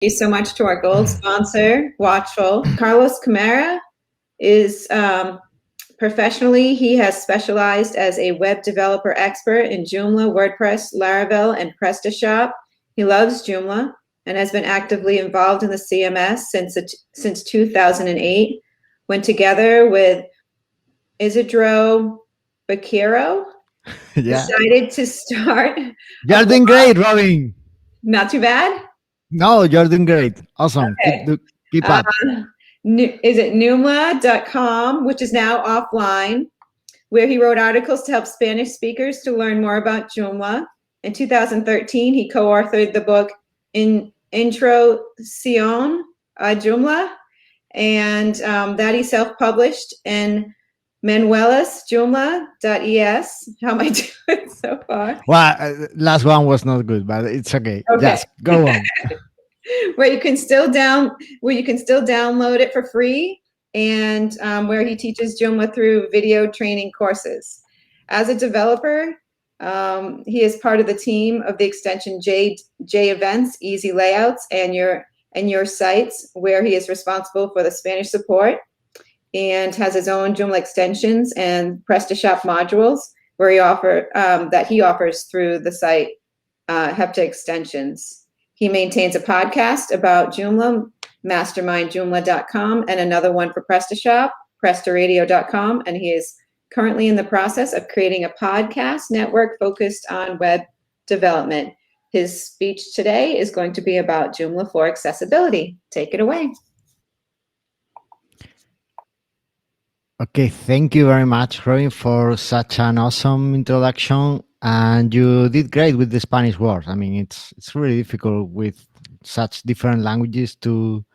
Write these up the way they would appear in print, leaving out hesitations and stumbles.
you so much to our gold sponsor, Watchful. Carlos Cámara is professionally, he has specialized as a web developer expert in Joomla, WordPress, Laravel, and PrestaShop. He loves Joomla and has been actively involved in the CMS since 2008, when together with Isidro Baquero, decided to start. You're doing great, Robin. Not too bad? No, you're doing great. Awesome. Okay. Keep up. Is it Joomla.com, which is now offline, where he wrote articles to help Spanish speakers to learn more about Joomla. In 2013, he co-authored the book Introducción a Joomla, and that he self-published in Manuelas Joomla.es. How am I doing so far? Well, last one was not good, but it's okay. Yes, go on. where you can still download it for free, and where he teaches Joomla through video training courses. As a developer, he is part of the team of the extension J Events, Easy Layouts, and your sites, where he is responsible for the Spanish support, and has his own Joomla extensions and PrestaShop modules, where he offers through the site Hepta extensions. He maintains a podcast about Joomla, mastermindjoomla.com, and another one for PrestaShop, prestaradio.com, and he is currently in the process of creating a podcast network focused on web development. His speech today is going to be about Joomla for accessibility. Take it away. Okay, thank you very much, Robin, for such an awesome introduction. And you did great with the Spanish word. I mean, it's really difficult with such different languages to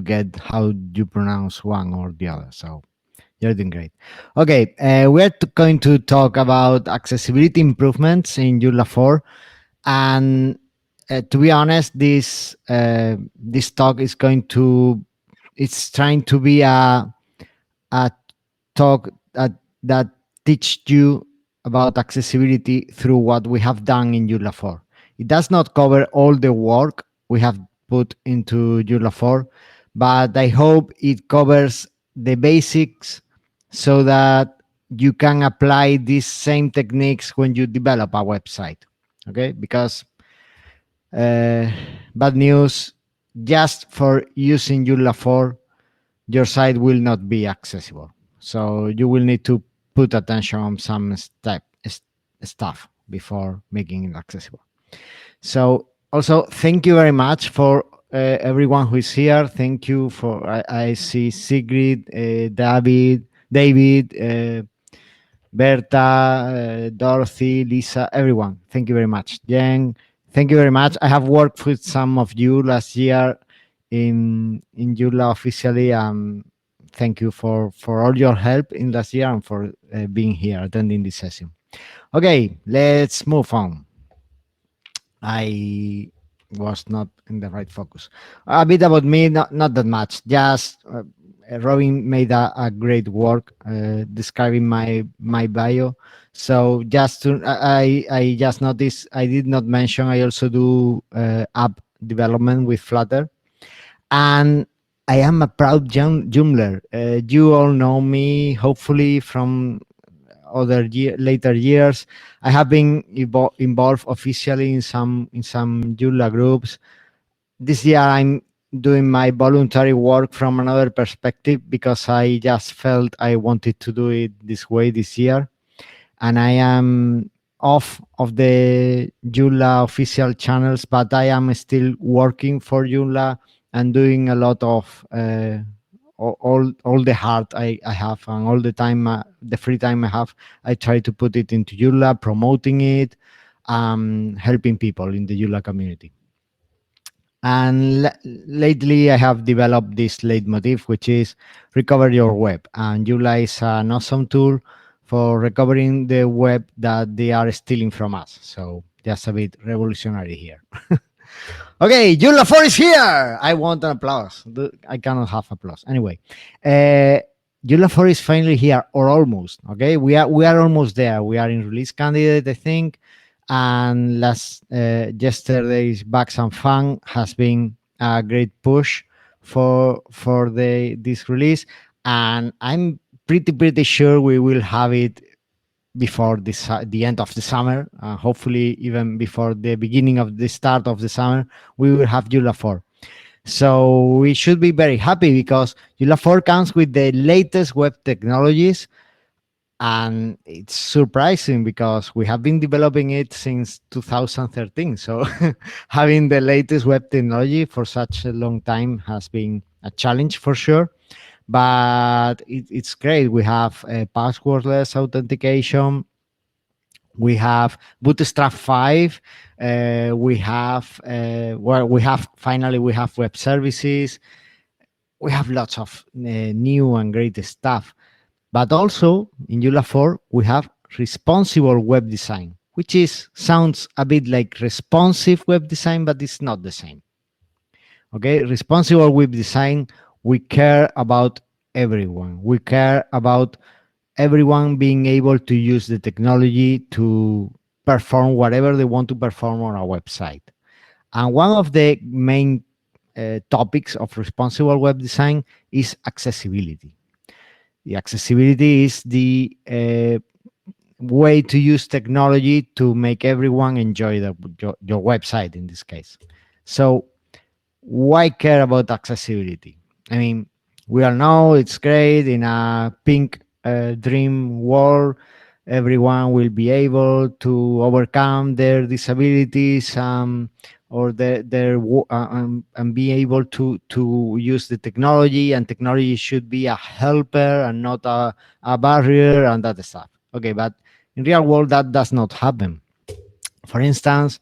get how you pronounce one or the other. So you're doing great. Okay, we're going to talk about accessibility improvements in Joomla 4. And to be honest, this talk is it's trying to be a talk that teach you about accessibility through what we have done in Joomla 4. It does not cover all the work we have put into Joomla 4, but I hope it covers the basics so that you can apply these same techniques when you develop a website. Okay, because bad news, just for using Joomla 4, your site will not be accessible. So you will need to put attention on some stuff before making it accessible. So also, thank you very much for everyone who is here. Thank you for, I see Sigrid, David, Berta, Dorothy, Lisa, everyone. Thank you very much. Jen, thank you very much. I have worked with some of you last year in Joomla officially. Thank you for all your help in last year and for being here, attending this session. Okay, let's move on. I was not in the right focus. A bit about me, not that much. Just Robin made a great work describing my bio. So I just noticed I did not mention I also do app development with Flutter, and I am a proud Joomler. You all know me, hopefully, from later years. I have been involved officially in some Joomla groups. This year, I'm doing my voluntary work from another perspective because I just felt I wanted to do it this way this year, and I am off of the Joomla official channels, but I am still working for Joomla and doing a lot of all the heart I have and all the time, the free time I have, I try to put it into Joomla, promoting it, helping people in the Joomla community. And lately I have developed this leitmotif, which is recover your web. And Joomla is an awesome tool for recovering the web that they are stealing from us. So just a bit revolutionary here. Okay, Joomla 4 is here. I want an applause. I cannot have applause. Anyway, Joomla 4 is finally here, or almost. Okay, we are almost there. We are in release candidate, I think. And yesterday's Bugs and Fun has been a great push for the this release, and I'm pretty sure we will have it before this the end of the summer. Hopefully, even before the beginning of the start of the summer, we will have Joomla 4. So we should be very happy because Joomla 4 comes with the latest web technologies, and it's surprising because we have been developing it since 2013. So having the latest web technology for such a long time has been a challenge for sure, but it's great. We have passwordless authentication, we have Bootstrap 5, we have well, we have finally we have web services, we have lots of new and great stuff. But also in Joomla 4, we have responsible web design, which is sounds a bit like responsive web design, but it's not the same. Okay, responsible web design, we care about everyone. We care about everyone being able to use the technology to perform whatever they want to perform on our website. And one of the main topics of responsible web design is accessibility. The accessibility is the way to use technology to make everyone enjoy your website in this case. So why care about accessibility? I mean, we all know it's great in a pink dream world. Everyone will be able to overcome their disabilities, or and be able to use the technology. And technology should be a helper and not a barrier and that stuff. Okay, but in real world that does not happen. For instance,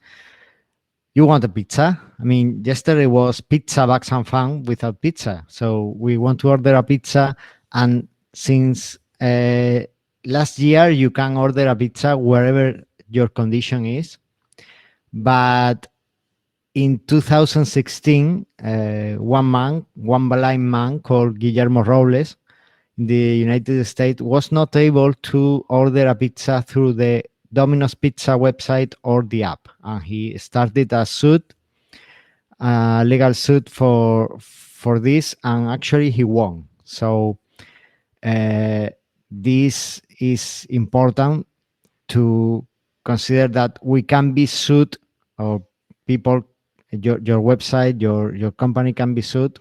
you want a pizza. I mean, yesterday was pizza bags and fun without pizza. So we want to order a pizza, and since last year you can order a pizza wherever your condition is. But in 2016, one blind man called Guillermo Robles in the United States was not able to order a pizza through the Dominos Pizza website or the app, and he started a legal suit for this, and actually he won. So uh, this is important to consider that we can be sued, or people, your website, your company can be sued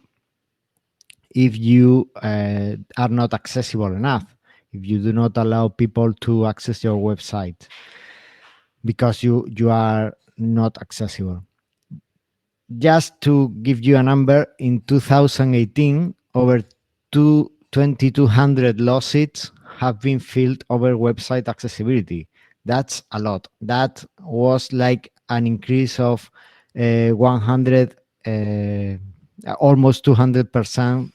if you are not accessible enough, if you do not allow people to access your website because you are not accessible. Just to give you a number, in 2018, over 2,200 lawsuits have been filed over website accessibility. That's a lot. That was like an increase of 100, almost 200%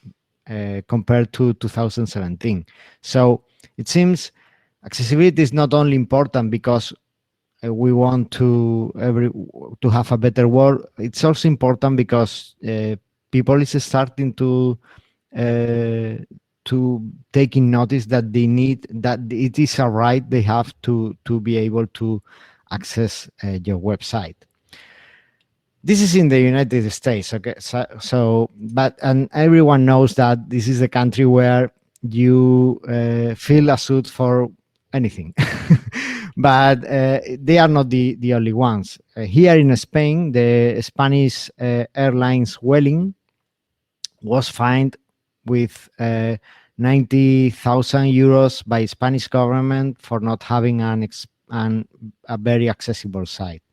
compared to 2017. So it seems accessibility is not only important because we want to have a better world. It's also important because people is starting uh, to taking notice that they need, that it is a right they have to be able to access your website. This is in the United States, okay? So but and everyone knows that this is a country where you feel a suit for anything. But they are not the only ones. Here in Spain, the Spanish Airlines Welling was fined with 90,000 euros by Spanish government for not having a very accessible site.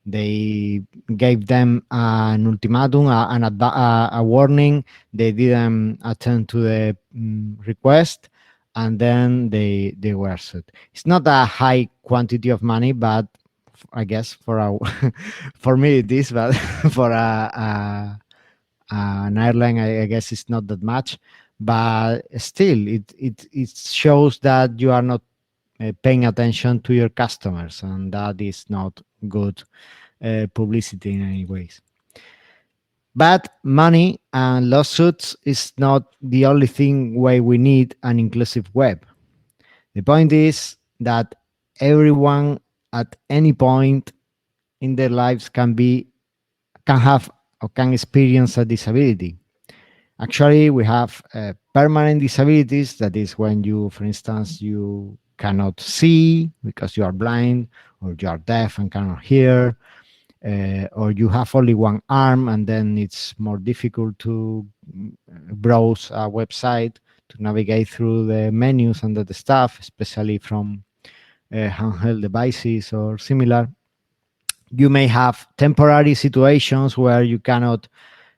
They gave them an ultimatum, a warning. They didn't attend to the request, and then they were sued. It's not a high quantity of money, but I guess for a for me it is, but for an airline, I guess it's not that much. But still, it shows that you are not paying attention to your customers, and that is not good publicity in any ways. But money and lawsuits is not the only thing why we need an inclusive web. The point is that everyone at any point in their lives can have or can experience a disability. Actually, we have permanent disabilities. That is when you, for instance, you cannot see because you are blind, or you are deaf and cannot hear, or you have only one arm, and then it's more difficult to browse a website, to navigate through the menus and the stuff, especially from handheld devices or similar. You may have temporary situations where you cannot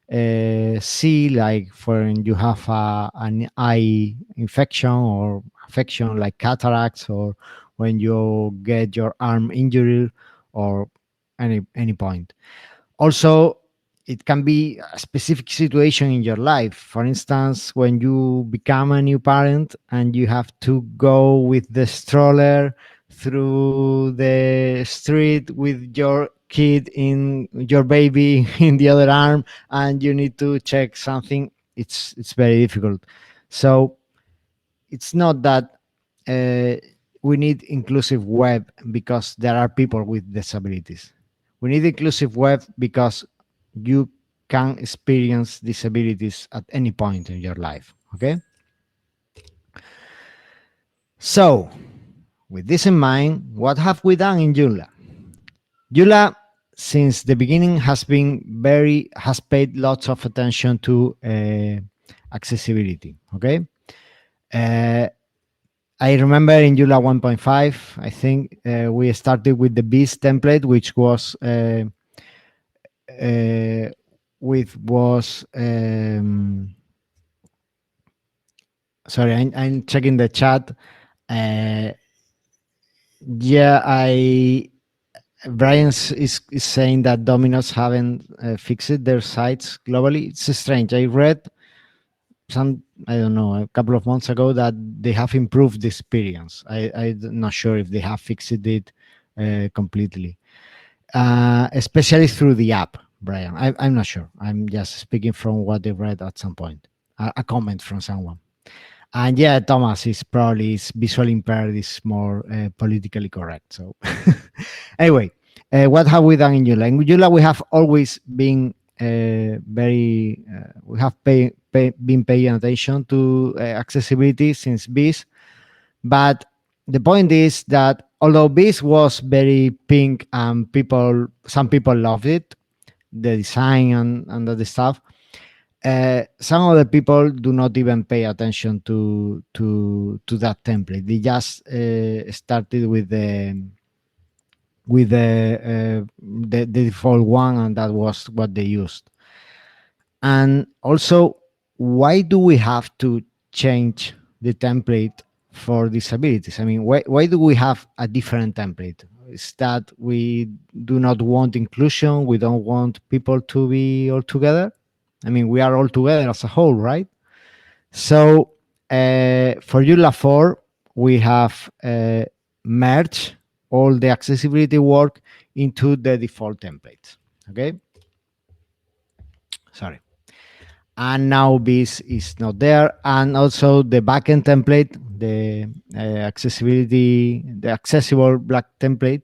see, like when you have an eye infection or affection like cataracts, or when you get your arm injured, or any point. Also, it can be a specific situation in your life. For instance, when you become a new parent and you have to go with the stroller through the street with your kid in your baby in the other arm, and you need to check something, it's very difficult. So it's not that uh, we need inclusive web because there are people with disabilities. We need inclusive web because you can experience disabilities at any point in your life. Okay. So, with this in mind, what have we done in Joomla? Joomla, since the beginning, has paid lots of attention to accessibility. Okay. Uh, I remember in Joomla 1.5, I think we started with the beast template, which was uh, with was sorry, I'm checking the chat. Uh, yeah, I Brian is saying that Dominos haven't fixed their sites globally. It's strange. I read some, I don't know, a couple of months ago that they have improved the experience. I'm not sure if they have fixed it completely, especially through the app. Brian, I'm not sure. I'm just speaking from what I read at some point, a comment from someone. And yeah, Thomas is visually impaired, is more politically correct. So anyway, what have we done in Joomla? In Joomla, we have always been we have been paying attention to accessibility since BIS. But the point is that although BIS was very pink and some people loved it, the design and the stuff, some other people do not even pay attention to that template. They just started with the default one, and that was what they used. And also, why do we have to change the template for disabilities? I mean, why do we have a different template? Is that we do not want inclusion? We don't want people to be all together? I mean, we are all together as a whole, right? So for Joomla 4, we have merged all the accessibility work into the default template. Okay. Sorry. And now this is not there. And also the backend template, the the accessible black template,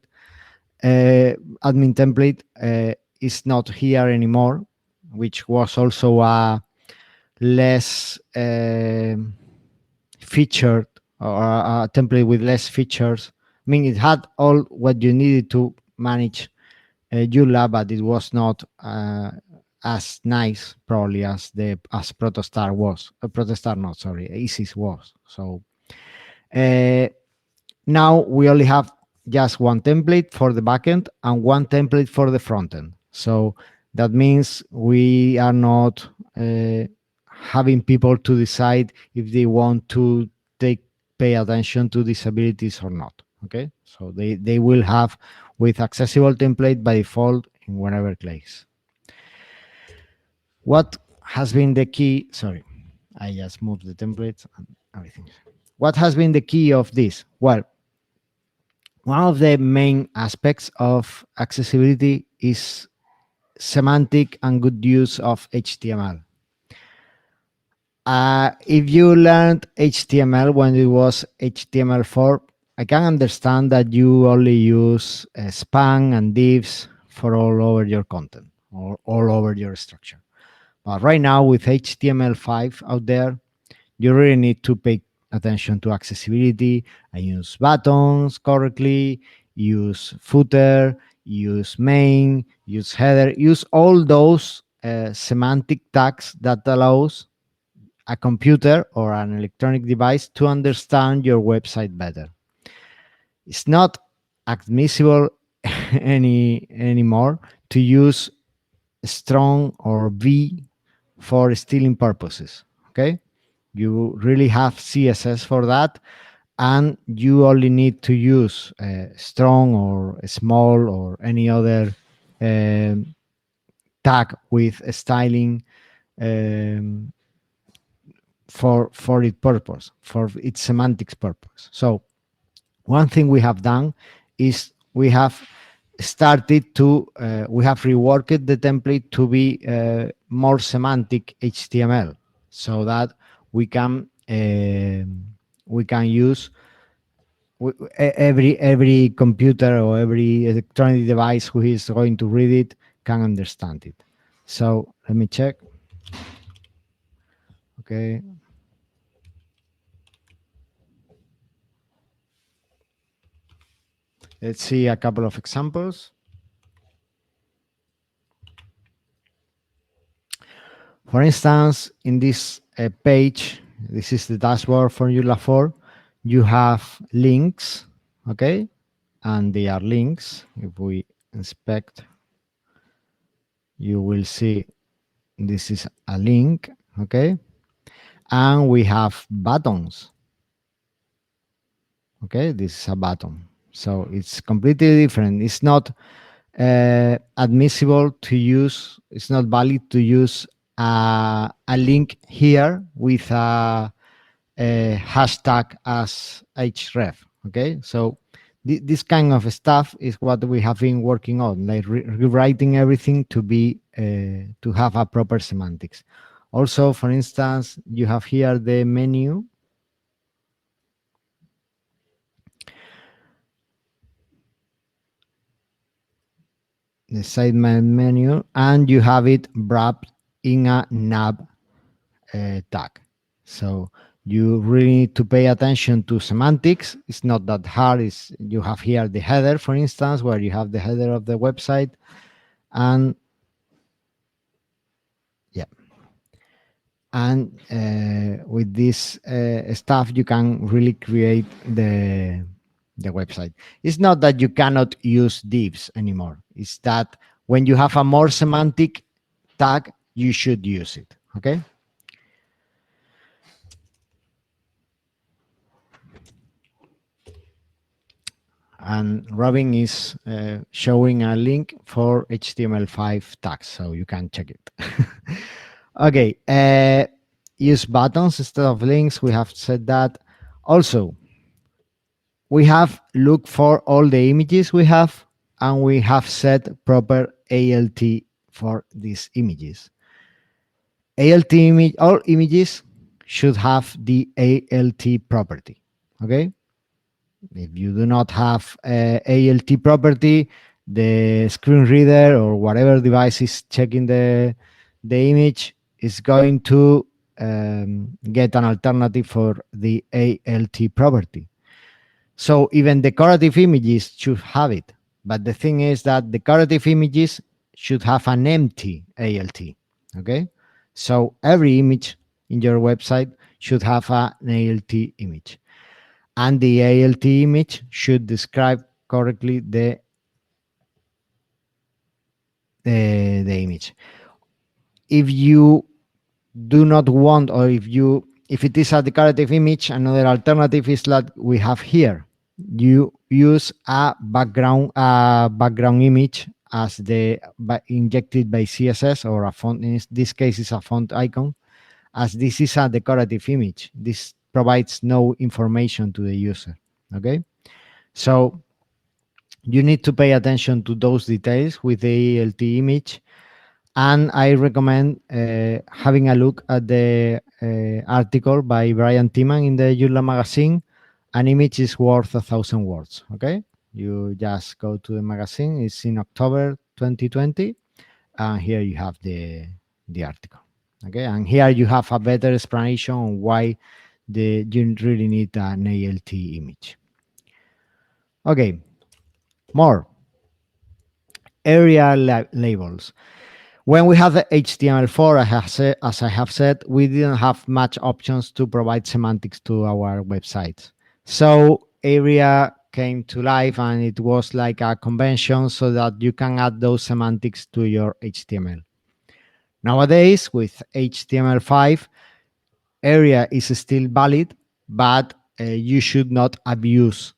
admin template, is not here anymore, which was also a less featured, or a template with less features. I mean, it had all what you needed to manage Joomla, but it was not as nice probably as Protostar was. Protostar, not sorry, Isis was. So uh, now we only have just one template for the backend and one template for the frontend. So that means we are not having people to decide if they want to pay attention to disabilities or not. Okay, so they will have with accessible template by default in whatever place. What has been the key? Sorry, I just moved the templates and everything. What has been the key of this? Well, one of the main aspects of accessibility is semantic and good use of HTML. If you learned HTML when it was HTML4, I can understand that you only use span and divs for all over your content. or all over your structure. But right now with HTML5 out there, you really need to pay attention to accessibility and use buttons correctly, use footer, use main, use header, use all those semantic tags that allows a computer or an electronic device to understand your website better. It's not admissible anymore to use strong or V for stealing purposes. Okay, you really have CSS for that, and you only need to use strong or small or any other um, tag with styling um, for its purpose, for its semantics purpose. So one thing we have done is we have started to we have reworked the template to be more semantic HTML, so that we can use every computer or every electronic device who is going to read it can understand it. So let me check. Okay, let's see a couple of examples. For instance, in this page, this is the dashboard for Joomla 4. You have links, okay, and they are links. If we inspect, you will see this is a link, okay, and we have buttons, okay. This is a button, so it's completely different. It's not admissible to use. It's not valid to use a link here with a hashtag as href. Okay, so this kind of stuff is what we have been working on, like rewriting everything to be to have a proper semantics. Also, for instance, you have here the menu. The sidebar menu, and you have it wrapped in a nav tag. So you really need to pay attention to semantics. It's not that hard. You have here the header, for instance, where you have the header of the website, and yeah, and with this stuff, you can really create the website. It's not that you cannot use divs anymore. It's that when you have a more semantic tag, you should use it. Okay. And Robin is showing a link for HTML5 tags, so you can check it. Okay, use buttons instead of links. We have said that. Also, we have looked for all the images we have, and we have set proper ALT for these images. ALT image, all images should have the ALT property. Okay. If you do not have ALT property, the screen reader or whatever device is checking the image is going to get an alternative for the ALT property. So even decorative images should have it. But the thing is that decorative images should have an empty ALT. Okay. So every image in your website should have an ALT image, and the ALT image should describe correctly the image. If you do not want, or if it is a decorative image, another alternative is that we have here. You use a background image as injected by CSS, or a font. In this case, is a font icon, as this is a decorative image. This provides no information to the user. Okay, so you need to pay attention to those details with the ALT image, and I recommend having a look at the article by Brian Timan in the Joomla magazine. An image is worth 1,000 words. Okay, you just go to the magazine. It's in October 2020, and here you have the article. Okay, and here you have a better explanation on why you really need an ALT image. Okay, more area labels. When we have the HTML4, as I have said, we didn't have much options to provide semantics to our websites. So area came to life, and it was like a convention so that you can add those semantics to your HTML. Nowadays, with HTML5, area is still valid, but you should not abuse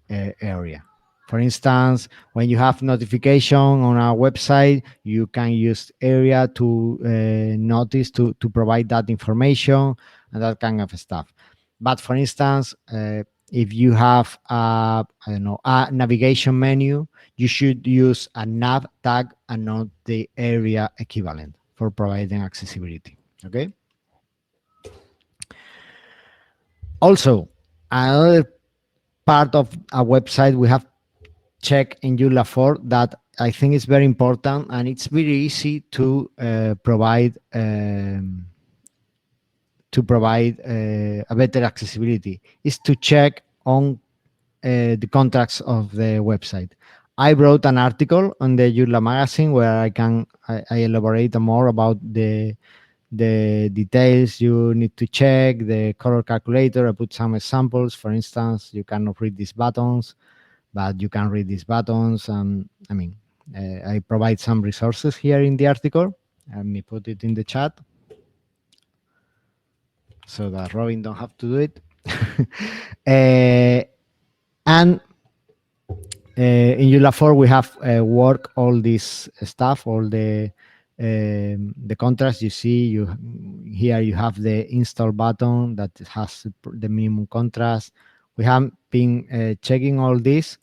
area. For instance, when you have notification on our website, you can use area to notice to provide that information and that kind of stuff. But for instance, if you have I don't know, a navigation menu, you should use a nav tag and not the area equivalent for providing accessibility. Okay. Also, another part of a website we have checked in Joomla 4 that I think is very important, and it's very easy to provide a better accessibility, is to check on the contracts of the website. I wrote an article on the Joomla magazine where I elaborate more about the details you need to check, the color calculator. I put some examples. For instance, you cannot read these buttons, but you can read these buttons. I provide some resources here in the article. Let me put it in the chat so that Robin don't have to do it. And in Joomla 4, we have work all this stuff, all the contrast. You see, here you have the install button that has the minimum contrast. We have been checking all this.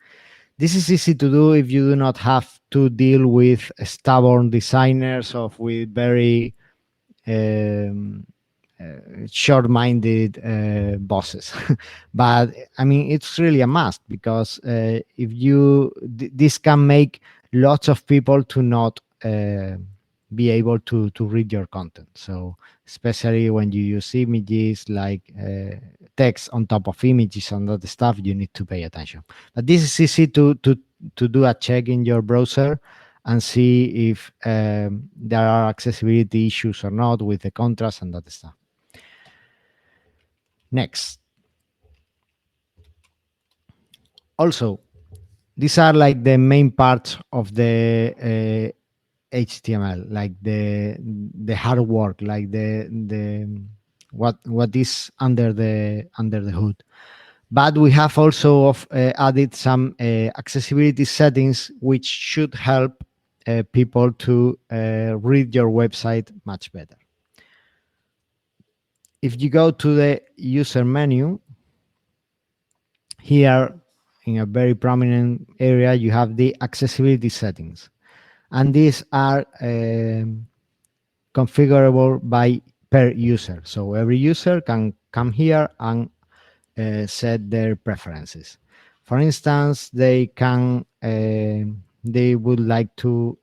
This is easy to do if you do not have to deal with stubborn designers or with very um, short-minded bosses. But I mean, it's really a must, because if this can make lots of people to not be able to read your content. So especially when you use images, like text on top of images and that stuff, you need to pay attention. But this is easy to do a check in your browser and see if there are accessibility issues or not with the contrast and that stuff. Next. Also, these are like the main parts of the HTML, like the hard work, like the what is under the hood. But we have also added some accessibility settings which should help people to read your website much better. If you go to the user menu, here in a very prominent area, you have the accessibility settings. And these are configurable by per user. So every user can come here and set their preferences. For instance, they would like to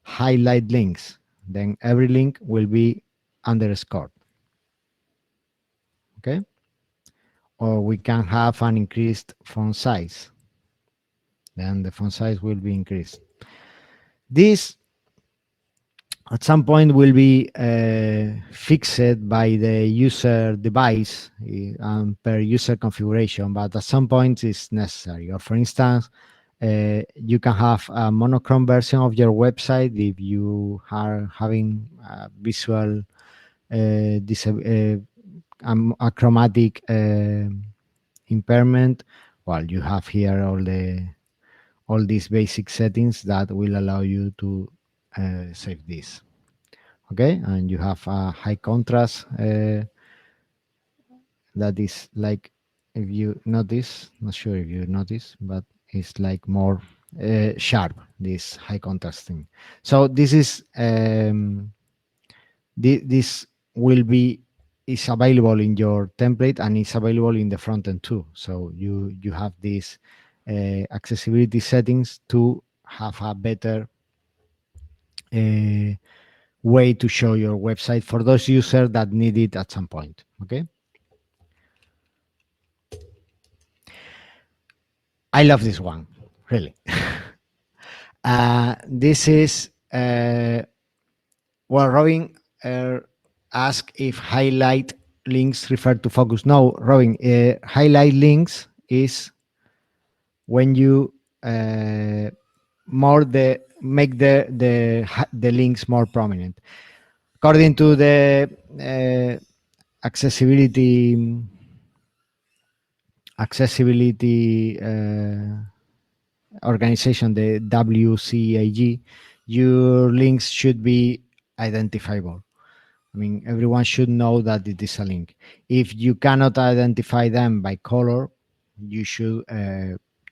highlight links. Then every link will be underscored. Okay. Or we can have an increased font size. Then the font size will be increased. This at some point will be fixed by the user device per user configuration, but at some point it's necessary. Or for instance, you can have a monochrome version of your website if you are having visual a chromatic impairment. Well, you have here all these basic settings that will allow you to save this. Okay, and you have a high contrast that is like, if you notice, not sure if you notice, but it's like more sharp, this high contrast thing. So this is this will be is available in your template, and it's available in the front end too. So you have these accessibility settings to have a better uh, way to show your website for those users that need it at some point. Okay. I love this one, really. This is well, Robin asked if highlight links refer to focus. No, Robin, highlight links is when you more the make the links more prominent. According to the accessibility accessibility organization, the WCAG, your links should be identifiable. I mean, everyone should know that it is a link. If you cannot identify them by color, you should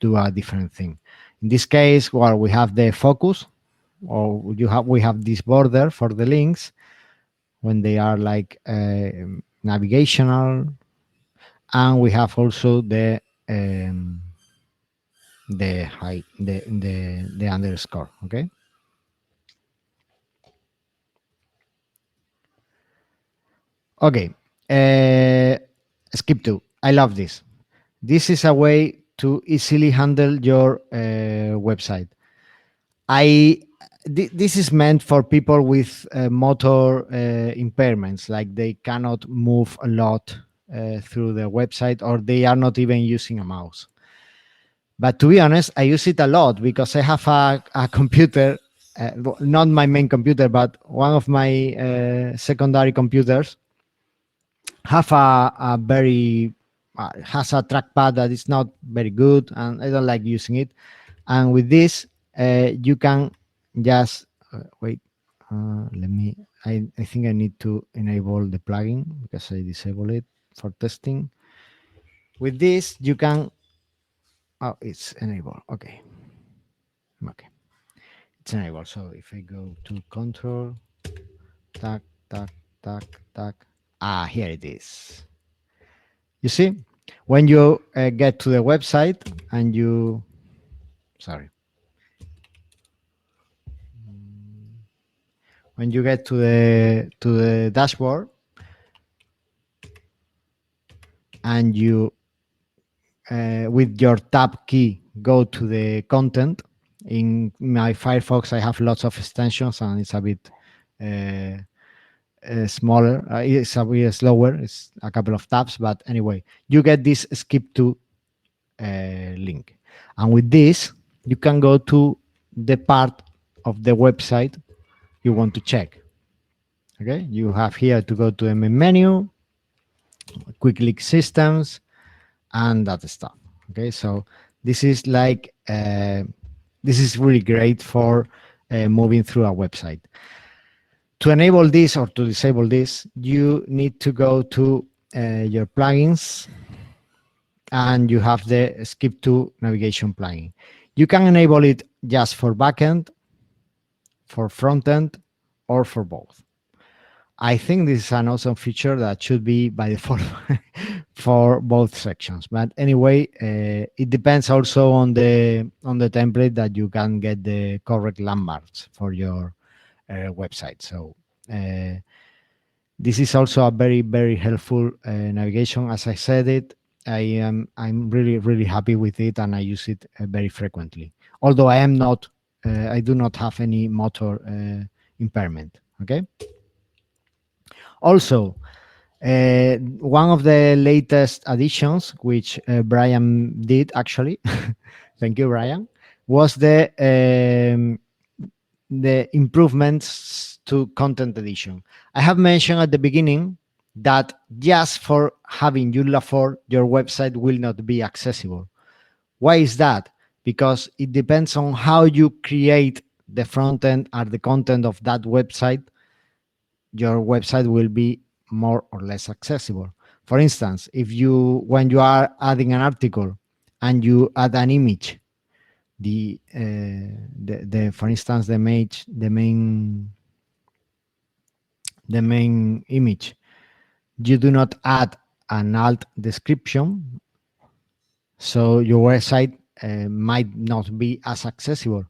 do a different thing. In this case, well, we have the focus, or we have this border for the links when they are like navigational, and we have also the high the underscore. Okay. Okay. Uh, Skip to. I love this. This is a way to easily handle your website. I this is meant for people with motor impairments, like they cannot move a lot through the website, or they are not even using a mouse. But to be honest, I use it a lot because I have a computer, not my main computer, but one of my secondary computers have a very has a trackpad that is not very good, and I don't like using it. And with this, you can just wait. Let me. I think I need to enable the plugin because I disable it for testing. With this, you can. Oh, it's enabled. Okay. Okay. It's enabled. So if I go to control, tac, tac, tac, tac. Ah, here it is. You see, when you get to the website and you, sorry, when you get to the dashboard and you with your tab key go to the content. In my Firefox, I have lots of extensions and it's a bit uh, smaller. It's a bit slower. It's a couple of tabs, but anyway, you get this skip to link, and with this, you can go to the part of the website you want to check. Okay, you have here to go to the main menu, quick link systems, and that stuff. Okay, so this is like this is really great for moving through a website. To enable this or to disable this, you need to go to your plugins, and you have the skip to navigation plugin. You can enable it just for backend, for frontend, or for both. I think this is an awesome feature that should be by default for both sections. But anyway, it depends also on the template that you can get the correct landmarks for your website. So this is also a very helpful navigation. As I said it, I'm really happy with it, and I use it very frequently. Although I do not have any motor impairment. Okay. Also, one of the latest additions, which Brian did actually, thank you, Brian, was the improvements to content edition. I have mentioned at the beginning that just for having Joomla 4, your website will not be accessible. Why is that? Because it depends on how you create the front end or the content of that website. Your website will be more or less accessible. For instance, if you when you are adding an article and you add an image, the for instance the main image, you do not add an alt description, so your website might not be as accessible.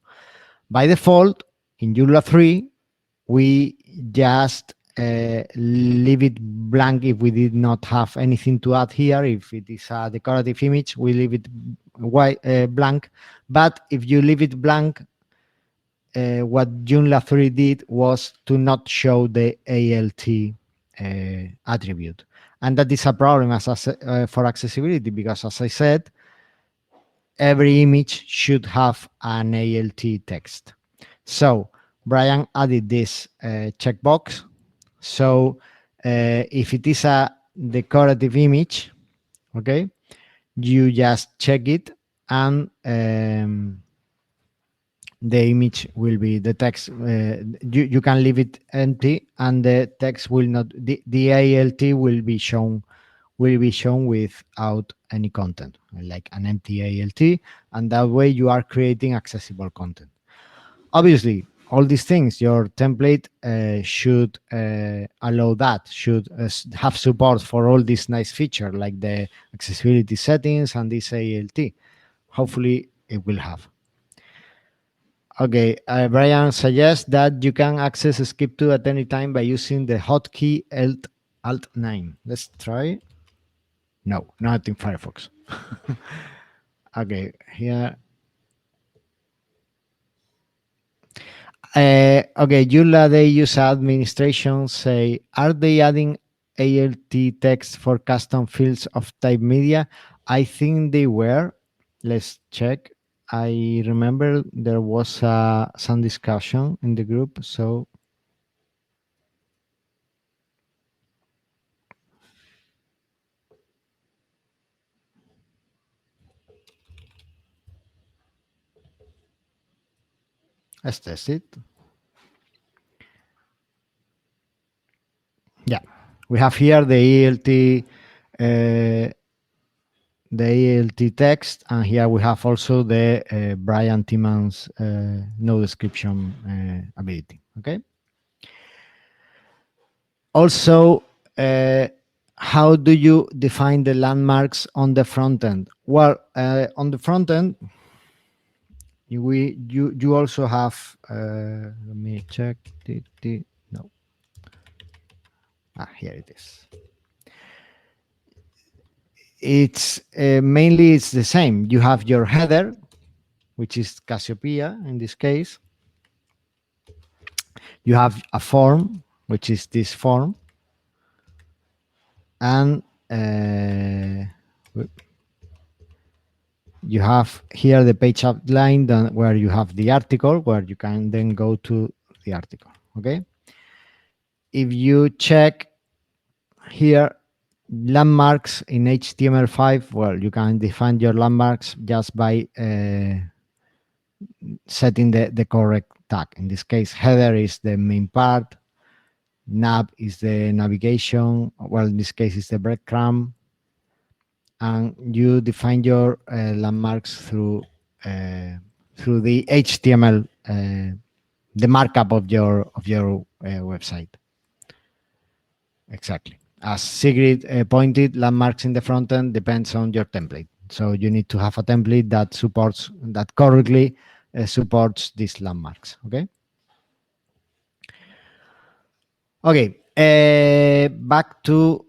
By default, in Joomla 3, we just leave it blank if we did not have anything to add here. If it is a decorative image, we leave it blank. But if you leave it blank, what Joomla 3 did was to not show the ALT attribute. And that is a problem for accessibility, because as I said, every image should have an ALT text. So Brian added this checkbox. So if it is a decorative image, okay, you just check it, and the image will be the text. You can leave it empty, and the text will not. The ALT will be shown without any content, like an empty ALT, and that way you are creating accessible content. Obviously, all these things, your template should allow that, should have support for all these nice features like the accessibility settings and this ALT. Hopefully, it will have. Okay, Brian suggests that you can access skip to at any time by using the hotkey Alt 9. Let's try. No, not in Firefox. Okay, here. Okay, JoomlaDay USA administration say, are they adding ALT text for custom fields of type media? I think they were. Let's check. I remember there was some discussion in the group. So let's test it. Yeah, we have here the ALT text, and here we have also the Brian Timmons no description ability. Okay. Also, how do you define the landmarks on the front end? Well, on the front end, you also have. Let me check. No. Here it is. It's mainly it's the same. You have your header, which is Cassiopeia in this case. You have a form, which is this form, and you have here the page outline where you have the article, where you can then go to the article. Okay. If you check here, landmarks in HTML5, well, you can define your landmarks just by setting the correct tag. In this case, header is the main part, nav is the navigation, well, in this case, it's the breadcrumb, and you define your landmarks through the HTML, the markup of your website. Exactly. As Sigrid pointed, landmarks in the front end depends on your template. So you need to have a template that correctly supports these landmarks. Okay. Okay. Back to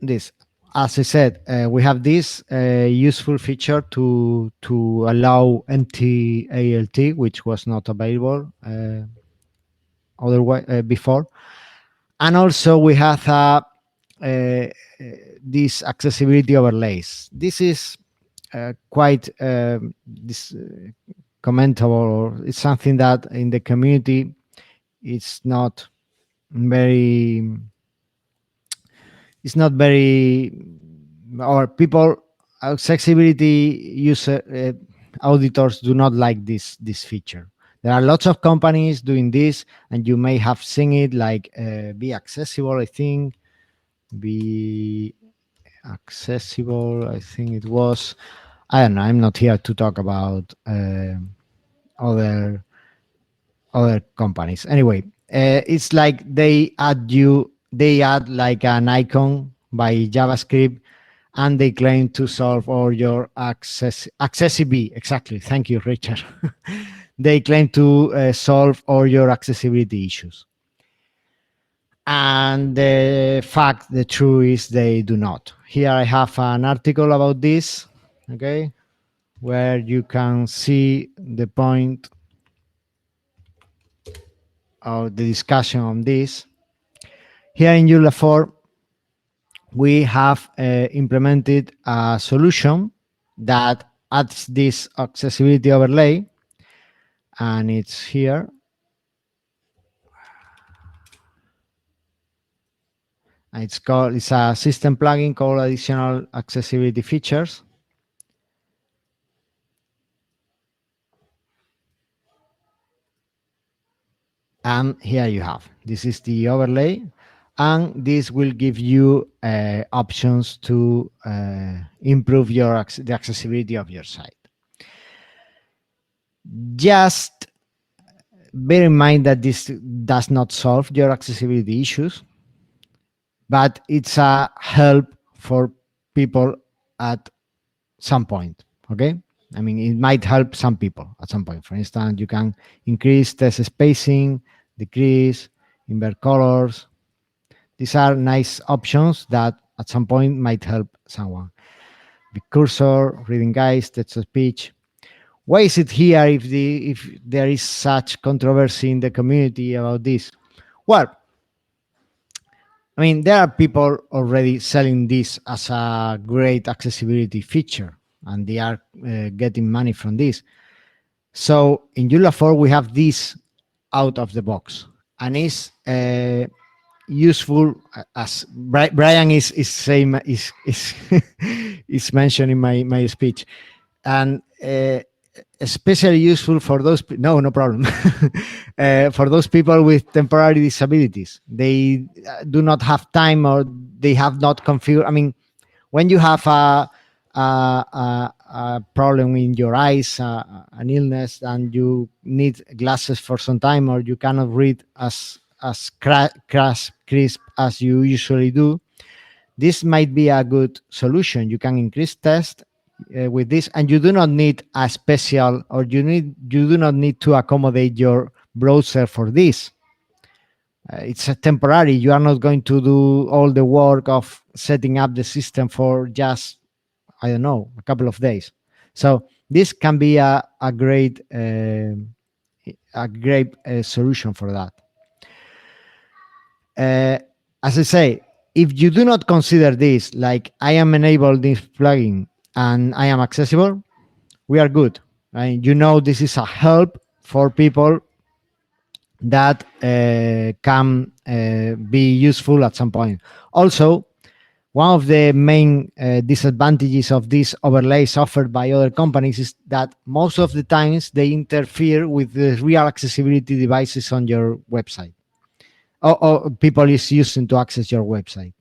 this. As I said, we have this useful feature to allow empty ALT, which was not available otherwise before. And also we have these accessibility overlays. This is quite commentable, or it's something that in the community it's not very or people accessibility user auditors do not like this feature. There are lots of companies doing this, and you may have seen it, like Be Accessible, I think. Be Accessible, I think it was. I don't know. I'm not here to talk about other companies. Anyway, it's like they add like an icon by JavaScript, and they claim to solve all your accessibility. Exactly. Thank you, Richard. They claim to solve all your accessibility issues. And the truth is they do not. Here I have an article about this, okay, where you can see the point of the discussion on this. Here in Joomla 4, we have implemented a solution that adds this accessibility overlay, and it's here. It's a system plugin called additional accessibility features. And here you have, this is the overlay, and this will give you options to improve the accessibility of your site. Just bear in mind that this does not solve your accessibility issues, but it's a help for people at some point. Okay, I mean, it might help some people at some point. For instance, you can increase text spacing, decrease, invert colors. These are nice options that at some point might help someone. The cursor, reading guides, text to speech. Why is it here if there is such controversy in the community about this? Well, I mean, there are people already selling this as a great accessibility feature, and they are getting money from this. So in Joomla 4, we have this out of the box, and it's useful, as Brian is saying, is is mentioning my speech, and especially useful for those no problem for those people with temporary disabilities. They do not have time, or they have not configured. I mean, when you have a problem in your eyes, an illness, and you need glasses for some time, or you cannot read as crisp as you usually do, this might be a good solution. You can increase test with this, and you do not need a special, or you do not need to accommodate your browser for this. It's a temporary. You are not going to do all the work of setting up the system for just, I don't know, a couple of days. So this can be a great solution for that. As I say, if you do not consider this, like I am enabled this plugin and I am accessible, we are good. Right? You know, this is a help for people that can be useful at some point. Also, one of the main disadvantages of these overlays offered by other companies is that most of the times they interfere with the real accessibility devices on your website, or people is using to access your website.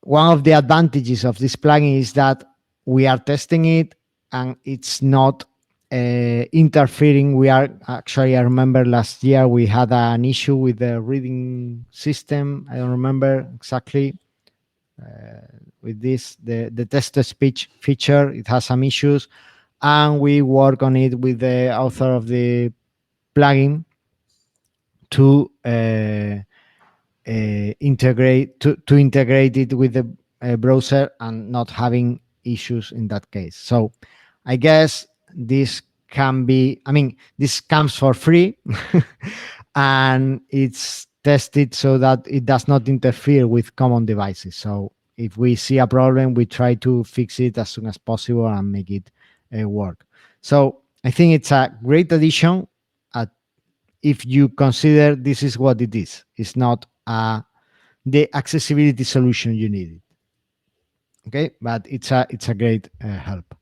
One of the advantages of this plugin is that we are testing it, and it's not interfering. We are actually, I remember last year we had an issue with the reading system. I don't remember exactly. With this, the text to speech feature, it has some issues, and we work on it with the author of the plugin to integrate it with the browser and not having issues in that case. So I guess this can be, I mean, this comes for free and it's tested so that it does not interfere with common devices. So if we see a problem, we try to fix it as soon as possible and make it work. So I think it's a great addition if you consider this is what it is. It's not the accessibility solution you needed. Okay, but it's a great help.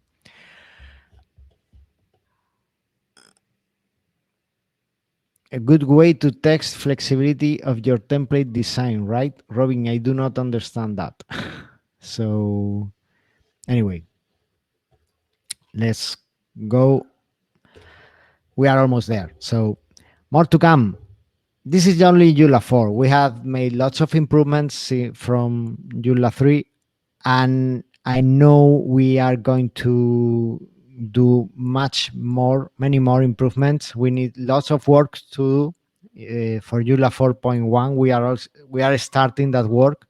A good way to test flexibility of your template design, right, Robin? I do not understand that. So anyway, let's go. We are almost there. So more to come. This is only Joomla 4. We have made lots of improvements from Joomla 3, and I know we are going to do many more improvements. We need lots of work to do for Joomla 4.1, we are starting that work,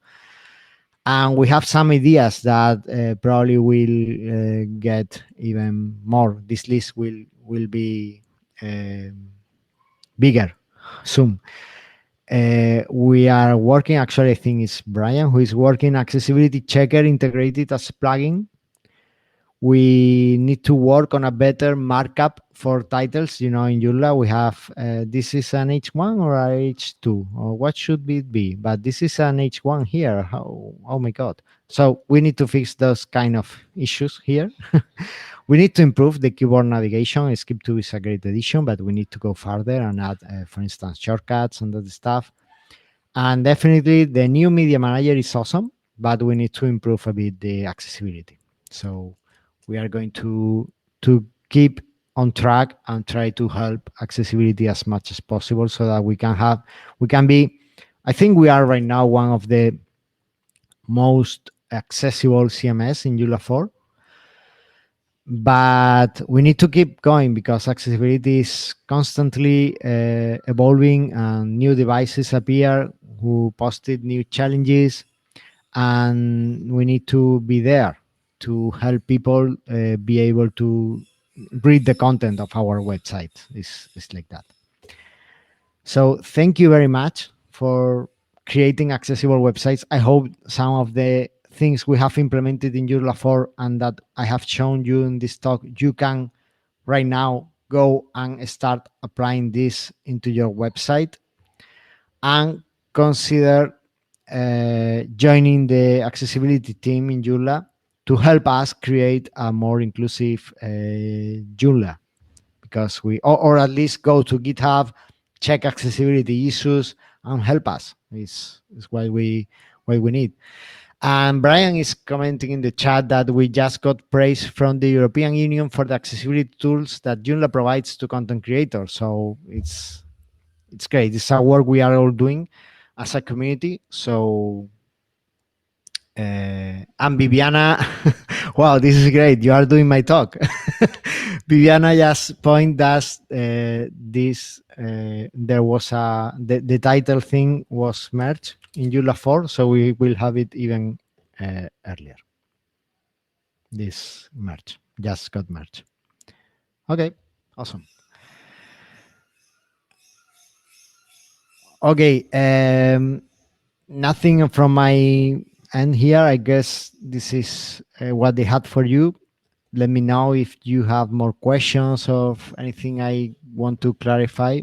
and we have some ideas that probably will get even more. This list will be bigger soon. We are working, actually, I think it's Brian who is working accessibility checker integrated as a plugin. We need to work on a better markup for titles. In Joomla, we have this is an H1 or a H2, or what should it be? But this is an H1 here. Oh my God. So we need to fix those kind of issues here. We need to improve the keyboard navigation. Skip 2 is a great addition, but we need to go further and add, for instance, shortcuts and that stuff. And definitely the new media manager is awesome, but we need to improve a bit the accessibility. So we are going to keep on track and try to help accessibility as much as possible so that we can be, I think we are right now one of the most accessible CMS in Joomla 4. But we need to keep going because accessibility is constantly evolving, and new devices appear who posted new challenges, and we need to be there to help people be able to read the content of our website. It's like that. So thank you very much for creating accessible websites. I hope some of the things we have implemented in Joomla 4 and that I have shown you in this talk, you can right now go and start applying this into your website, and consider joining the accessibility team in Joomla to help us create a more inclusive Joomla, because or at least go to GitHub, check accessibility issues, and help us. Is what we need. And Brian is commenting in the chat that we just got praise from the European Union for the accessibility tools that Joomla provides to content creators. So it's great. It's a work we are all doing as a community. So and Viviana, wow, this is great. You are doing my talk. Viviana just point that this there was the title thing was merged in Joomla 4, so we will have it even earlier. This merge just got merged. Okay, awesome. Okay, nothing from my end here. I guess this is what they had for you. Let me know if you have more questions or anything I want to clarify.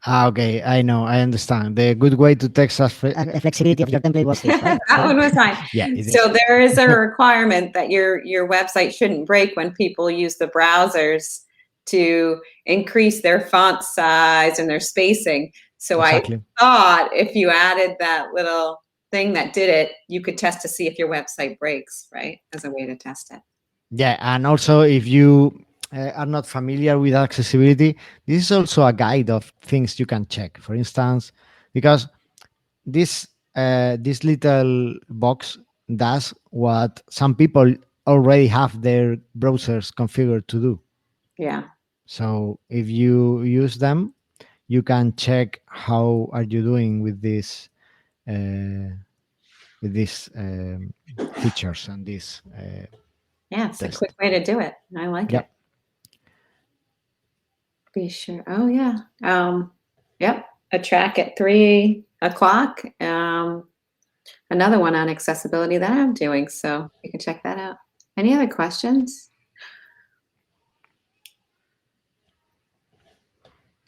Okay, I know, I understand. The good way to text us flexibility of your template was this, right? That one was fine. Yeah, it So is. there is a requirement that your website shouldn't break when people use the browsers to increase their font size and their spacing. So Exactly. I thought if you added that little thing that did it, you could test to see if your website breaks, right? As a way to test it. Yeah, and also if you are not familiar with accessibility, this is also a guide of things you can check. For instance, because this little box does what some people already have their browsers configured to do. Yeah. So if you use them, you can check how are you doing uh, with these features and this Yeah, it's a test. quick way to do it. I like Yep. it. Be sure. Oh yeah. Yep. A track at 3 o'clock. Another one on accessibility that I'm doing, so you can check that out. Any other questions?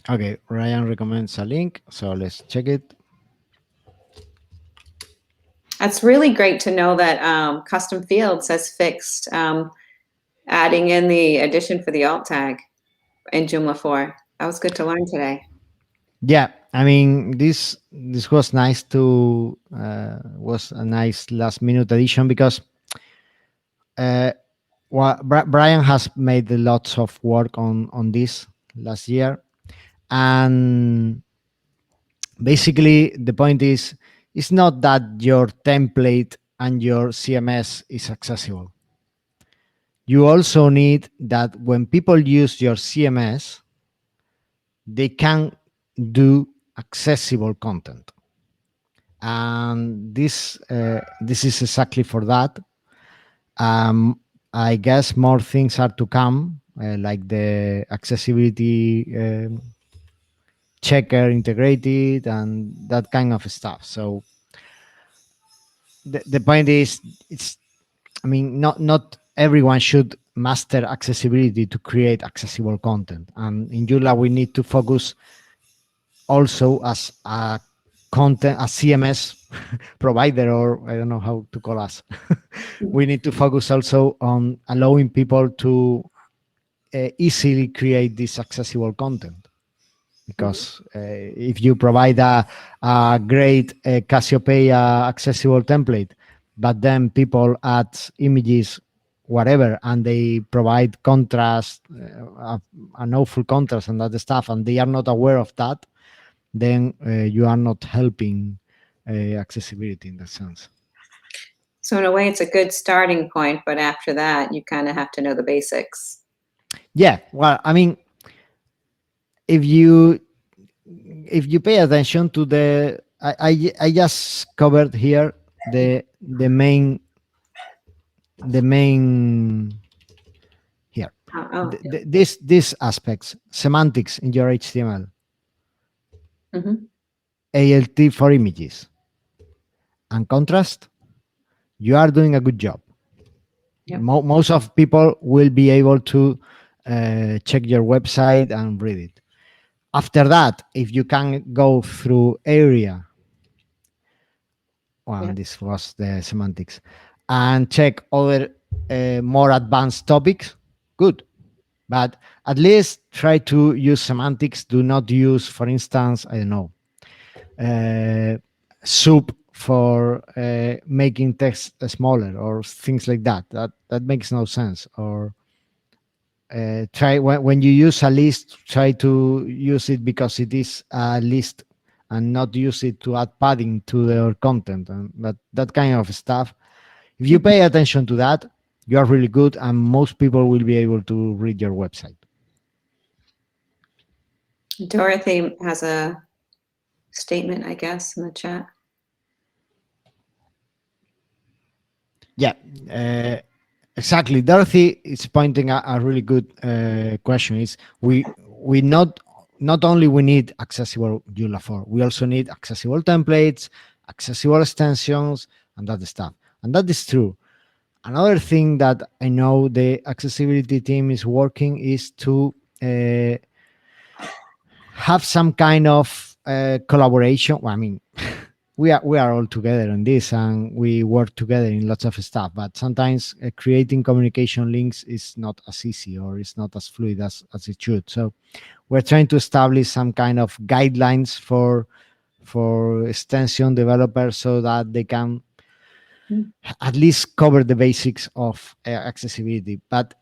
Okay, Ryan recommends a link, so let's check it. That's really great to know that custom fields has fixed adding in the addition for the alt tag in Joomla 4. That was good to learn today. Yeah, I mean this was nice to was a nice last minute addition because Brian has made lots of work on this last year, and basically the point is it's not that your template and your CMS is accessible. you also need that when people use your CMS, they can do accessible content. And this is exactly for that. Um, I guess more things are to come, like the accessibility checker integrated and that kind of stuff. So the point is, it's, I mean, not everyone should master accessibility to create accessible content. And in Joomla, we need to focus also as a content, a CMS provider, or I don't know how to call us. We need to focus also on allowing people to easily create this accessible content. Because if you provide a great Cassiopeia accessible template, but then people add images, whatever, and they provide contrast, an awful contrast and that stuff, and they are not aware of that, then you are not helping accessibility in that sense. So in a way, it's a good starting point, but after that, you kind of have to know the basics. Yeah, well, I mean, if you pay attention to the, I just covered here the main here. Oh, These aspects: semantics in your HTML, mm-hmm. ALT for images, and contrast. You are doing a good job. Yep. Most of people will be able to check your website and read it. After that, if you can go through area, well, Yep. this was the semantics, and check other more advanced topics, good. But at least try to use semantics. Do not use, for instance, I don't know, soup for making text smaller or things like that. That makes no sense. Or try when you use a list, try to use it because it is a list and not use it to add padding to their content and that kind of stuff. If you pay attention to that, you are really good, and most people will be able to read your website. Dorothy has a statement, I guess, in the chat. Yeah, exactly. Dorothy is pointing out a really good question. Is we not only we need accessible Joomla 4, we also need accessible templates, accessible extensions, and that stuff. And that is true. Another thing that I know the accessibility team is working is to have some kind of collaboration. Well, I mean, we are all together on this, and we work together in lots of stuff. But sometimes creating communication links is not as easy, or it's not as fluid as it should. So we're trying to establish some kind of guidelines for extension developers so that they can at least cover the basics of accessibility. But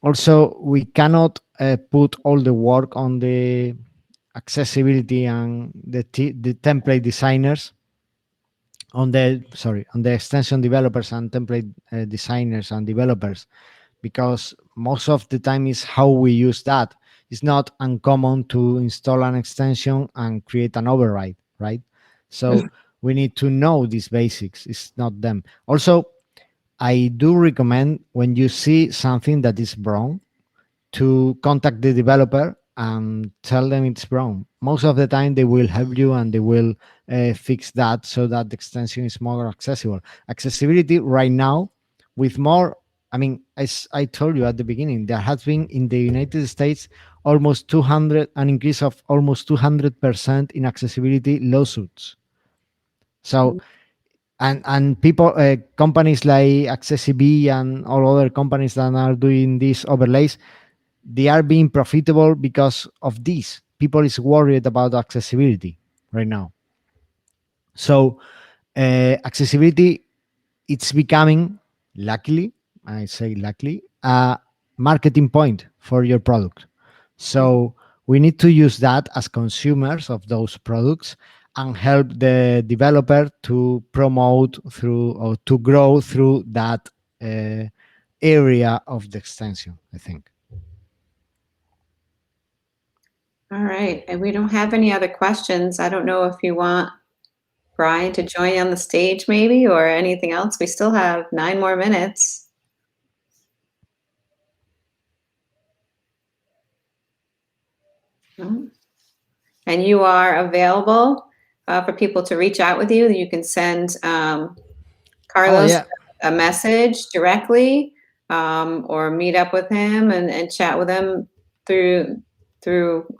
also, we cannot put all the work on the accessibility and the template designers, on the extension developers and template designers and developers, because most of the time is how we use that. It's not uncommon to install an extension and create an override, right? So we need to know these basics. It's not them. Also, I do recommend, when you see something that is wrong, to contact the developer and tell them it's wrong. Most of the time, they will help you and they will fix that so that the extension is more accessible. Accessibility right now, with more, I mean, as I told you at the beginning, there has been in the United States almost 200, an increase of almost 200% in accessibility lawsuits. So, and people, companies like Accessibility and all other companies that are doing these overlays, they are being profitable because of this. People is worried about accessibility right now. So accessibility, it's becoming, luckily, I say luckily, a marketing point for your product. So we need to use that as consumers of those products and help the developer to promote through or to grow through that area of the extension, I think. All right, and we don't have any other questions. I don't know if you want Brian to join on the stage maybe, or anything else. We still have 9 more minutes. No? And you are available for people to reach out with you. You can send Carlos yeah. a message directly, or meet up with him and chat with him through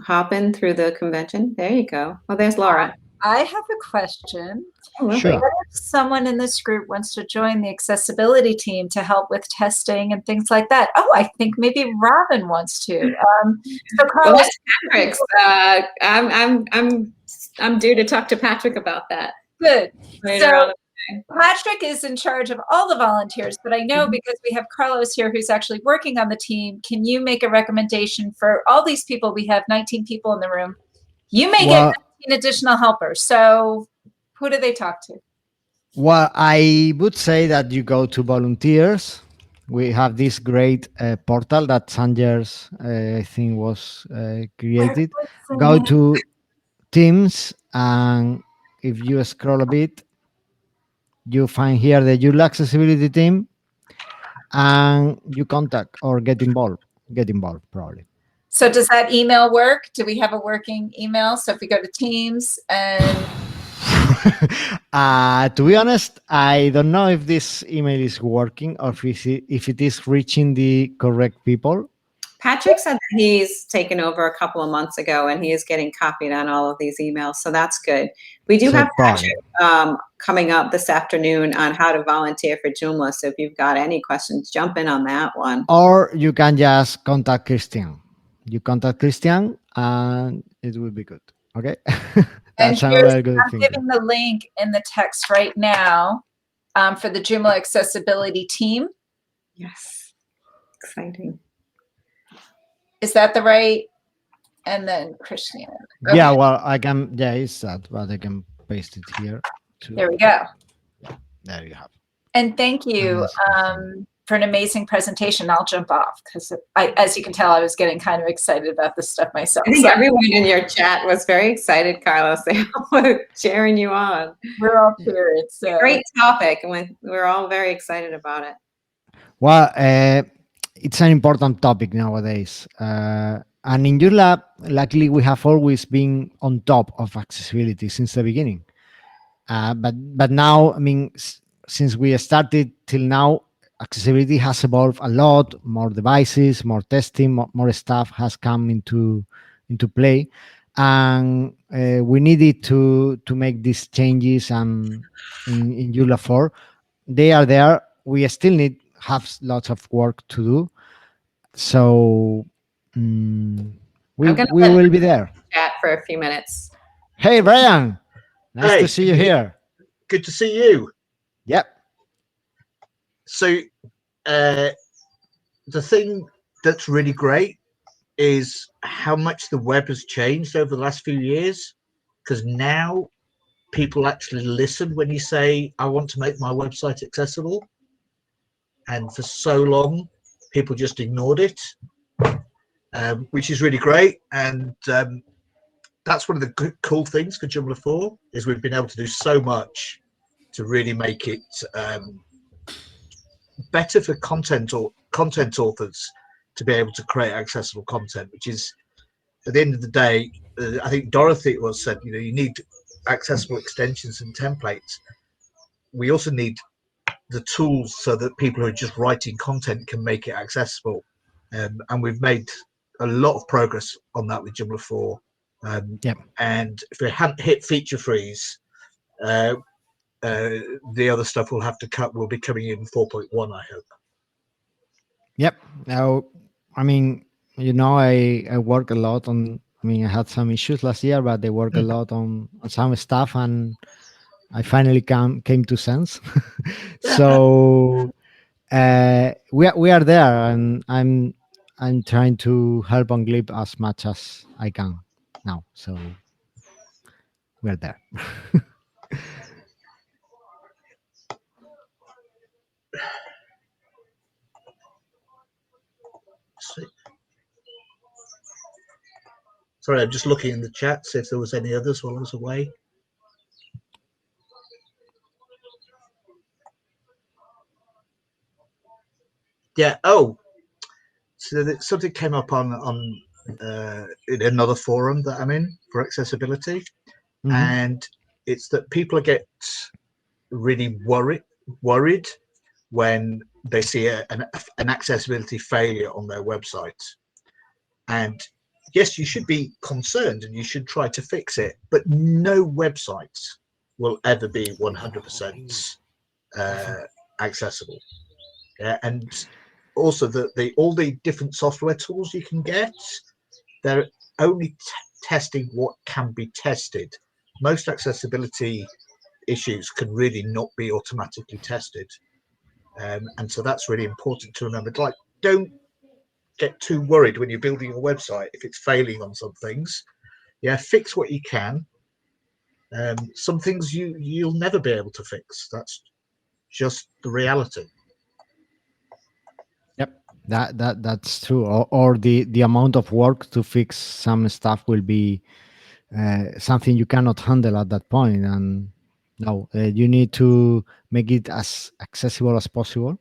Hopin through the convention. There you go. Oh, there's Laura. I have a question. Oh, lovely. Sure. What if someone in this group wants to join the accessibility team to help with testing and things like that? Oh, I think maybe Robin wants to. So Well, Carlos, that's Patrick's. I'm due to talk to Patrick about that good. later So on. Patrick is in charge of all the volunteers, but I know Mhm. because we have Carlos here who's actually working on the team, can you make a recommendation for all these people? We have 19 people in the room. You may get Well, 19 additional helpers. So who do they talk to? well, I would say that you go to volunteers. We have this great portal that Sanders, I think, was created. Go to Teams, and if you scroll a bit, you find here the Joomla Accessibility team, and you contact or get involved. Get involved, probably. So does that email work? Do we have a working email? So if we go to Teams and To be honest, I don't know if this email is working or if it is reaching the correct people. Patrick said that he's taken over a couple of months ago and he is getting copied on all of these emails. So that's good. We do So have probably. Patrick coming up this afternoon on how to volunteer for Joomla. So if you've got any questions, jump in on that one. Or you can just contact Christian. You contact Christian and it will be good. Okay. That's another good I'm thing. giving the link in the text right now for the Joomla Accessibility team. Yes. Exciting. Is that the right? And then Christian. Okay. Yeah, well, I can, yeah, it's that, but I can paste it here too. There we go. There you have. And thank you Yes, Christian. for an amazing presentation. I'll jump off because as you can tell, I was getting kind of excited about this stuff myself. I think So everyone in your chat was very excited, Carlos. They were cheering you on. we're all cheering. So Great topic, and we're all very excited about it. Well, it's an important topic nowadays. And in Joomla, luckily, we have always been on top of accessibility since the beginning. But now, I mean, since we started till now, accessibility has evolved a lot. More devices, more testing, more stuff has come into play, and we needed to make these changes. And in Joomla 4, they are there. We still have lots of work to do. So we I'm going to will be there. chat for a few minutes. Hey, Brian. Nice Hey, to see you here. Good to see you. Yep. So the thing that's really great is how much the web has changed over the last few years, because now people actually listen when you say, I want to make my website accessible. And for so long, people just ignored it, which is really great. And that's one of the cool things for Joomla 4 is we've been able to do so much to really make it better for content authors to be able to create accessible content, which is at the end of the day, I think Dorothy said, you need accessible extensions and templates. We also need the tools so that people who are just writing content can make it accessible. And we've made a lot of progress on that with Joomla 4. Yep. And if we hadn't hit feature freeze, the other stuff will be coming in 4.1, I hope. Yep. Now, I mean, I work a lot on. I mean, I had some issues last year, but I work a lot on some stuff, and I finally came to sense. So we are there, and I'm trying to help on Glib as much as I can now. So we're there. Sorry, I'm just looking in the chat, see if there was any others while I was away. Yeah. Oh, so that something came up on in another forum that I'm in for accessibility, and it's that people get really worried when they see an accessibility failure on their website. And yes, you should be concerned and you should try to fix it, but no website will ever be 100% accessible. Yeah, and also all the different software tools you can get, they're only testing what can be tested. Most accessibility issues can really not be automatically tested, and so that's really important to remember. Like, don't get too worried when you're building a website if it's failing on some things. Yeah, fix what you can. Some things you'll never be able to fix. That's just the reality. Yep, that's true. Or the amount of work to fix some stuff will be something you cannot handle at that point. And no, you need to make it as accessible as possible.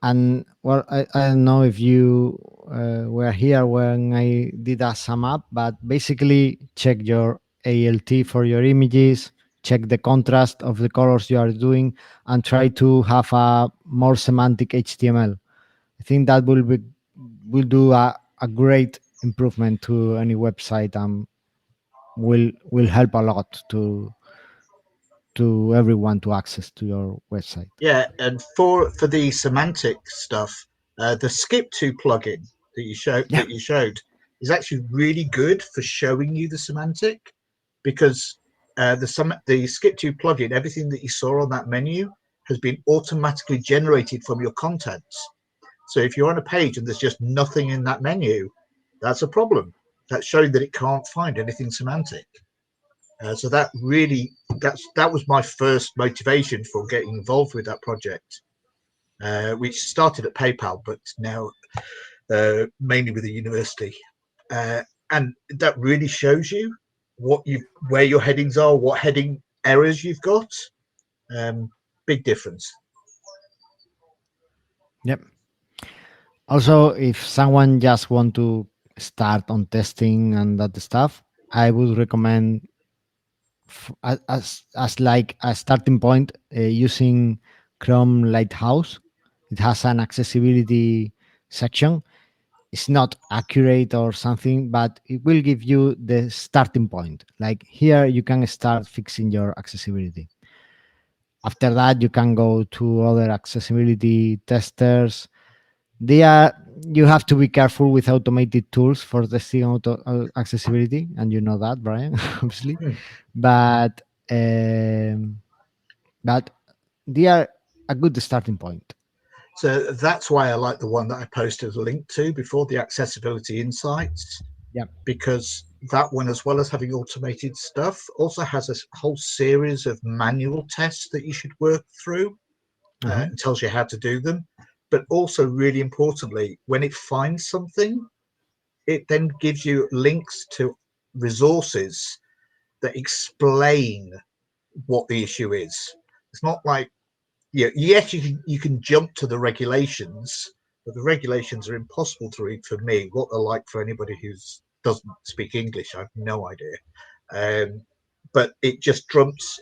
And well, I don't know if you were here when I did a sum up, but basically check your ALT for your images, check the contrast of the colors you are doing, and try to have a more semantic HTML. I think that will do a great improvement to any website and will help a lot to everyone to access to your website. Yeah, and for the semantic stuff, the skip to plugin that you showed is actually really good for showing you the semantic, because the skip to plugin, everything that you saw on that menu has been automatically generated from your contents. So if you're on a page and there's just nothing in that menu, that's a problem. That's showing that it can't find anything semantic. So that was my first motivation for getting involved with that project, which started at PayPal, but now mainly with the university. And that really shows you where your headings are, what heading errors you've got. Big difference. Yep. Also, if someone just want to start on testing and that stuff, I would recommend as like a starting point using Chrome Lighthouse. It has an accessibility section. It's not accurate or something, but it will give you the starting point. Like here, you can start fixing your accessibility. After that, you can go to other accessibility testers. You have to be careful with automated tools for testing accessibility, and you know that, Brian, obviously. But but they are a good starting point. So that's why I like the one that I posted a link to before, the Accessibility Insights. Yeah. Because that one, as well as having automated stuff, also has a whole series of manual tests that you should work through. And tells you how to do them. But also, really importantly, when it finds something, it then gives you links to resources that explain what the issue is. It's not like, yes, you can jump to the regulations, but the regulations are impossible to read for me. What they're like for anybody who doesn't speak English, I have no idea. But it just jumps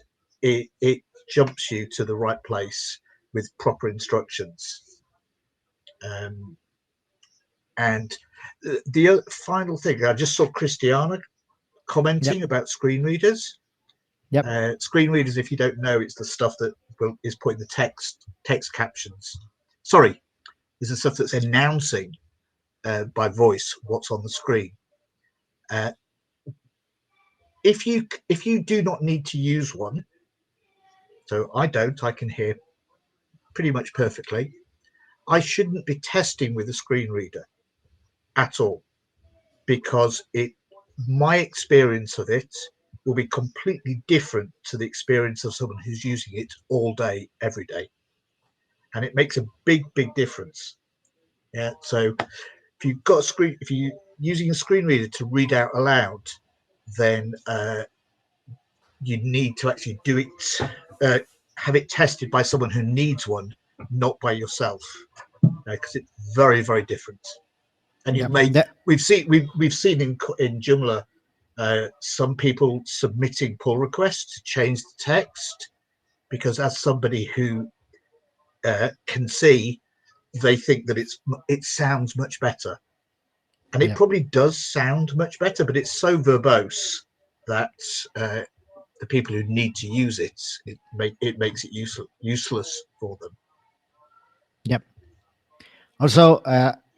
you to the right place with proper instructions. And the other final thing, I just saw Christiana commenting about screen readers. Screen readers, if you don't know, it's the stuff that is putting the text captions. Sorry, is the stuff that's announcing by voice what's on the screen. If you do not need to use one, so I can hear pretty much perfectly, I shouldn't be testing with a screen reader at all, because my experience of it will be completely different to the experience of someone who's using it all day, every day. And it makes a big difference. Yeah. So if you've got a screen, if you using a screen reader to read out aloud, then you need to actually do it, have it tested by someone who needs one, not by yourself, because it's very, very different. And you we've seen in Joomla some people submitting pull requests to change the text, because as somebody who can see, they think that it sounds much better, and it probably does sound much better, but it's so verbose that the people who need to use it makes it useless for them. Yep. Also,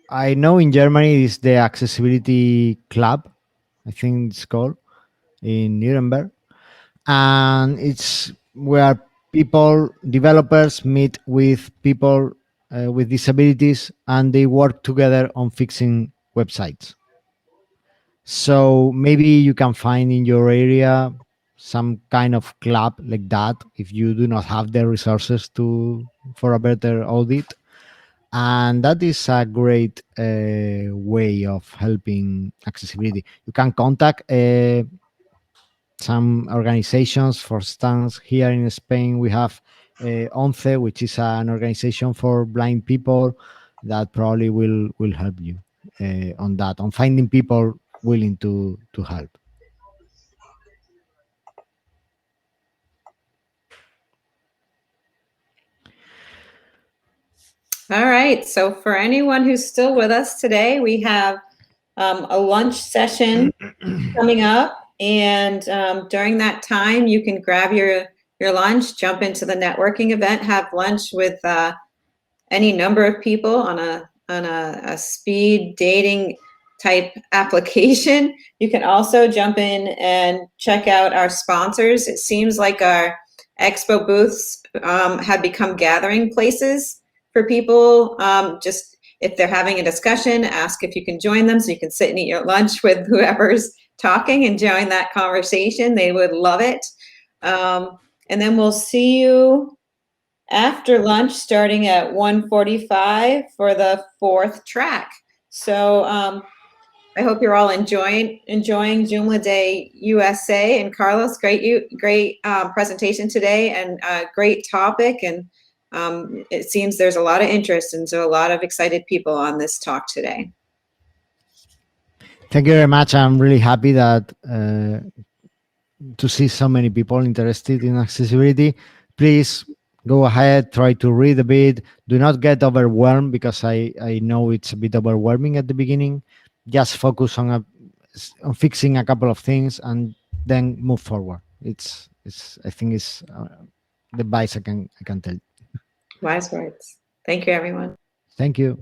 I know in Germany is the Accessibility Club, I think it's called, in Nuremberg, and it's where developers meet with people with disabilities, and they work together on fixing websites. So maybe you can find in your area some kind of club like that if you do not have the resources for a better audit, and that is a great way of helping accessibility. You can contact some organizations. For instance, here in Spain we have ONCE, which is an organization for blind people, that probably will help you on that, on finding people willing to help. All right. So for anyone who's still with us today, we have a lunch session coming up. And during that time, you can grab your lunch, jump into the networking event, have lunch with any number of people on a speed dating type application. You can also jump in and check out our sponsors. It seems like our expo booths have become gathering places for people. Just if they're having a discussion, ask if you can join them so you can sit and eat your lunch with whoever's talking and join that conversation. They would love it. And then we'll see you after lunch starting at 1:45 for the 4th track. So I hope you're all enjoying Joomla Day USA. And Carlos, great presentation today, and great topic. And it seems there's a lot of interest, and so a lot of excited people on this talk today. Thank you very much. I'm really happy that to see so many people interested in accessibility. Please go ahead, try to read a bit. Do not get overwhelmed, because I know it's a bit overwhelming at the beginning. Just focus on fixing a couple of things and then move forward. It's I think it's the advice I can tell. Wise words. Thank you, everyone. Thank you.